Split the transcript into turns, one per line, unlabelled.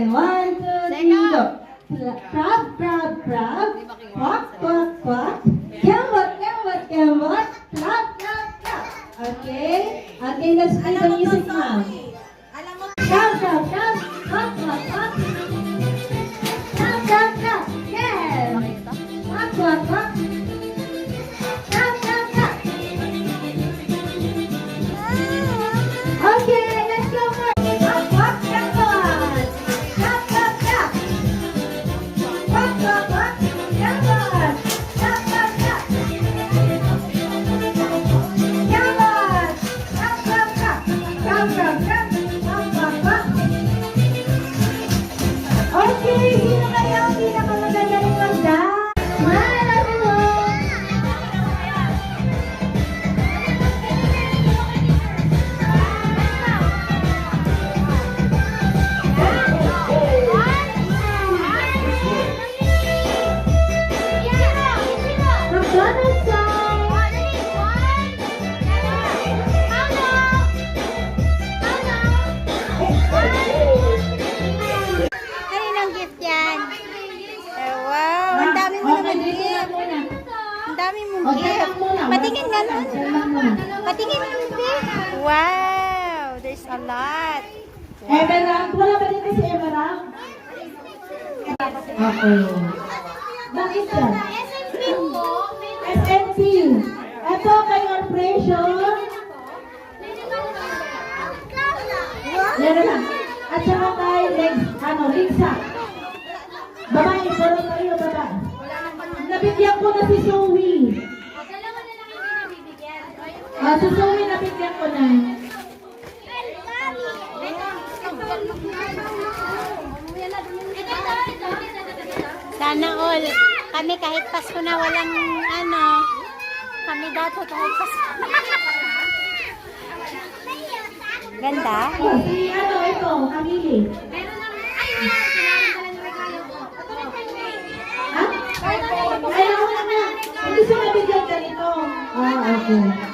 Again, 1, 2, 3, go. Crab, crab, crab. Quack, quack, quack. Kembot, kembot, kembot. Crab, crab, crab. Okay? Okay, let's play the music now. Crab, crab, crab. Quack, quack, quack. Crab, crab, crab. Yes. Quack, quack, quack. Crab, crab, crab. Okay, let's go for quack, quack, kembot. Crab, crab, crab. Quack, quack, quack. Kembot. Crab, crab, crab. Kembot. Crab, crab, crab. Crab, crab, crab. Quack, quack, quack. Okay, sino kaya ang pinakamagaling mag-dance? Smile, everyone! McDonald's song!
Kaninang gift yan? Wow, ang dami mo naman gift. Ang dami mong gift. Patingin nga nun. Patingin nga nun. Wow, there's a lot.
Emerald, wala ba dito si Emerald? Okay. Bakit yan? SNP. Ito kay Operation. Yan na lang. At saka kay Ligsa. Babae, puro tayo, babae. Nabigyan ko na si Zoe. Si Zoe nabigyan ko na.
Sana all. Kami kahit Pasko na walang ano. Kami dato kahit Pasko. Ganda.
Si ito, Camille. Ha? Ay, ako na. Hindi siya nabigyan ganito. Okay.